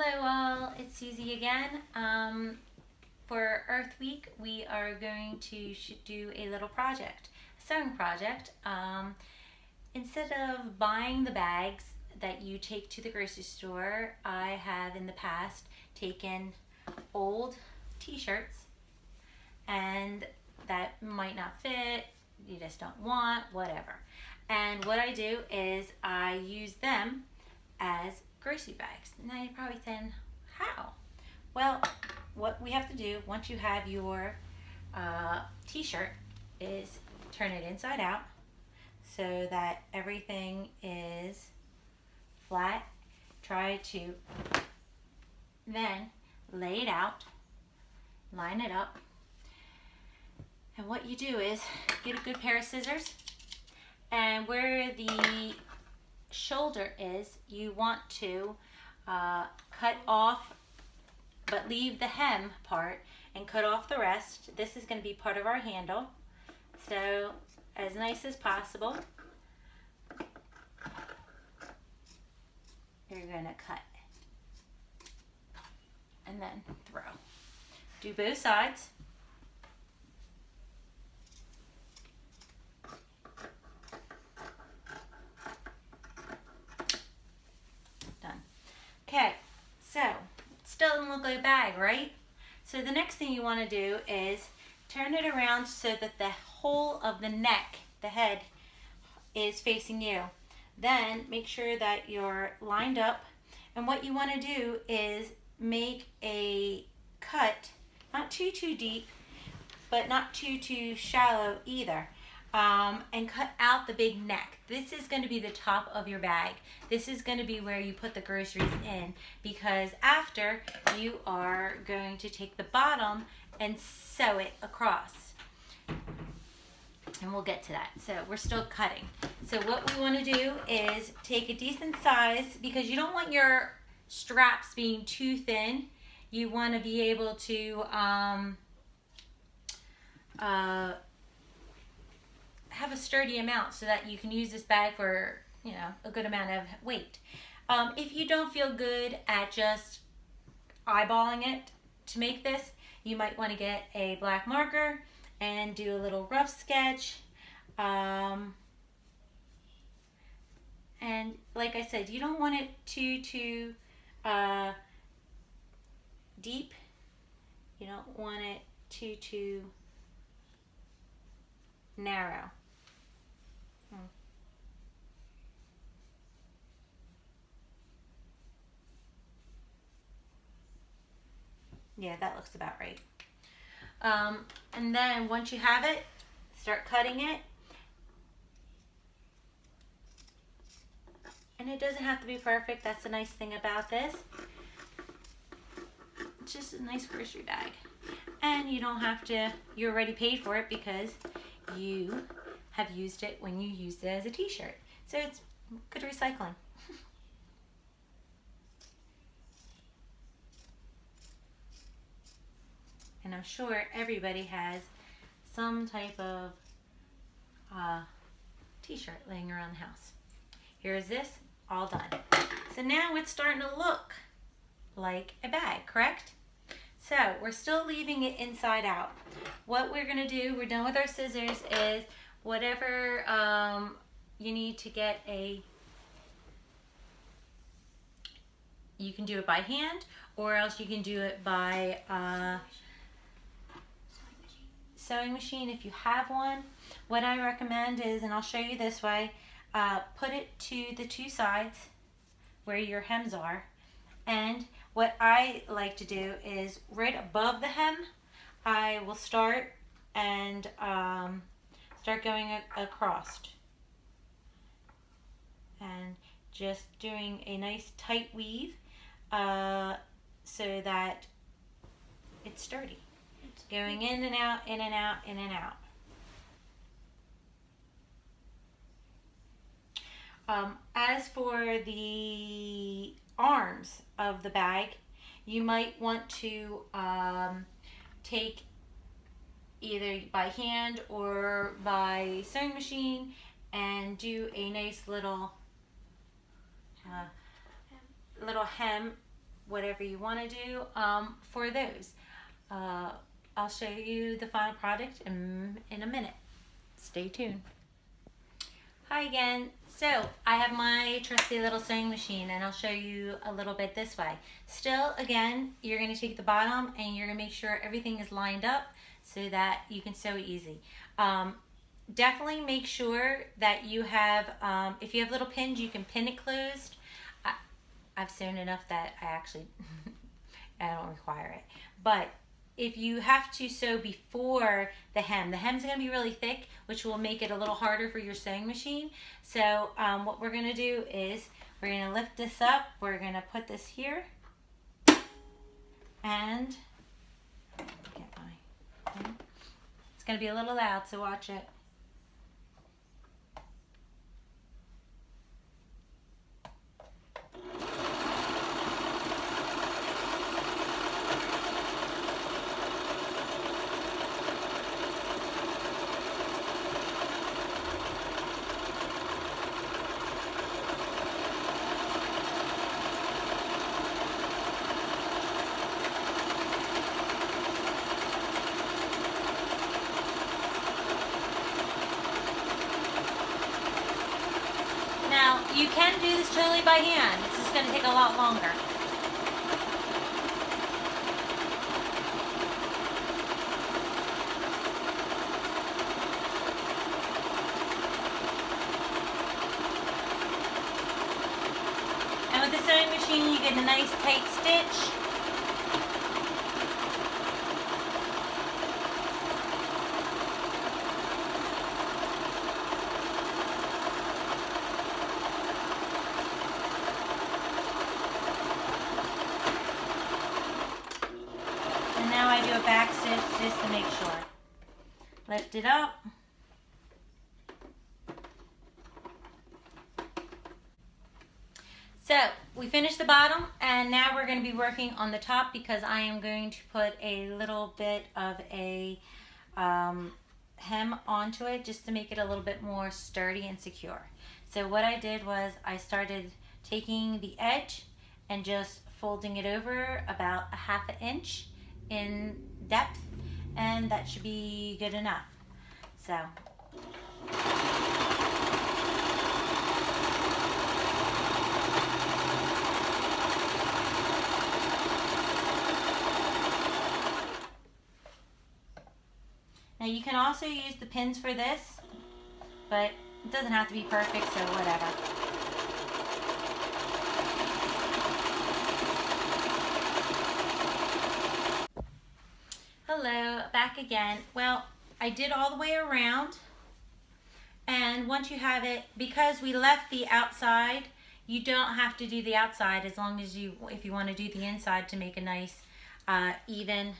Hello all, it's Susie again. For Earth Week, we are going to do a little project, a sewing project. Instead of buying the bags that you take to the grocery store, I have in the past taken old t-shirts and that might not fit, you just don't want, whatever. And what I do is I use them as grocery bags. Now you're probably saying, how? Well, what we have to do once you have your t-shirt is turn it inside out so that everything is flat. Try to then lay it out, line it up, and what you do is get a good pair of scissors, and where the shoulder is, you want to cut off, but leave the hem part and cut off the rest. This is going to be part of our handle, so as nice as possible you're going to cut and then throw. Do both sides. Okay, so it still doesn't look like a bag, right? So the next thing you want to do is turn it around so that the whole of the neck, the head, is facing you. Then make sure that you're lined up, and what you want to do is make a cut, not too deep, but not too shallow either. And cut out the big neck. This is going to be the top of your bag. This is going to be where you put the groceries in, because after you are going to take the bottom and sew it across. And we'll get to that. So we're still cutting. So what we want to do is take a decent size, because you don't want your straps being too thin. You want to be able to have a sturdy amount so that you can use this bag for, you know, a good amount of weight. If you don't feel good at just eyeballing it to make this, you might want to get a black marker and do a little rough sketch. And like I said, you don't want it too deep. You don't want it too narrow. Yeah, that looks about right. And then once you have it, start cutting it. And it doesn't have to be perfect. That's the nice thing about this. It's just a nice grocery bag. And you don't have to, you already paid for it because you have used it when you used it as a t-shirt. So it's good recycling. And I'm sure everybody has some type of t-shirt laying around the house. Here's this, all done. So now it's starting to look like a bag, correct? So we're still leaving it inside out. What we're gonna do, we're done with our scissors, is whatever you need to get you can do it by hand, or else you can do it by sewing machine if you have one. What I recommend is, and I'll show you this way, put it to the two sides where your hems are, and what I like to do is right above the hem I will start and start going across and just doing a nice tight weave so that it's sturdy. Going in and out, in and out, in and out. As for the arms of the bag, you might want to take either by hand or by sewing machine and do a nice little hem whatever you want to do for those. I'll show you the final product in a minute. Stay tuned. Hi again. So I have my trusty little sewing machine, and I'll show you a little bit this way. Still, again, you're going to take the bottom and you're going to make sure everything is lined up so that you can sew easy. Definitely make sure that you have, if you have little pins, you can pin it closed. I've sewn enough that I actually, I don't require it. But if you have to sew before the hem's going to be really thick, which will make it a little harder for your sewing machine. So what we're going to do is we're going to lift this up. We're going to put this here. And it's going to be a little loud, so watch it. Now, you can do this totally by hand. This is going to take a lot longer. And with the sewing machine, you get a nice tight stitch. Now I do a back stitch just to make sure. Lift it up. So we finished the bottom, and now we're going to be working on the top because I am going to put a little bit of a hem onto it just to make it a little bit more sturdy and secure. So what I did was I started taking the edge and just folding it over about a ½ inch in depth, and that should be good enough. So now you can also use the pins for this, but it doesn't have to be perfect, so whatever. Hello, back again. Well, I did all the way around, and once you have it, because we left the outside, you don't have to do the outside as long as if you want to do the inside to make a nice even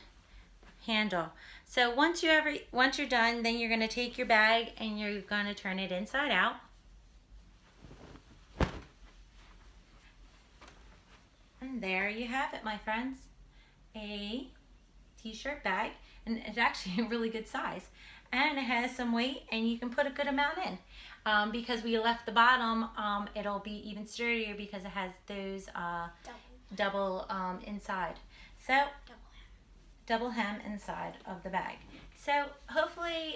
handle. So once you're done, then you're going to take your bag and you're going to turn it inside out. And there you have it, my friends. A t-shirt bag, and it's actually a really good size, and it has some weight, and you can put a good amount in. Because we left the bottom, it'll be even sturdier because it has those double inside. So double hem inside of the bag. So hopefully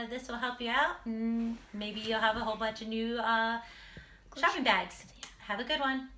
this will help you out, and maybe you'll have a whole bunch of new shopping bags. Have a good one.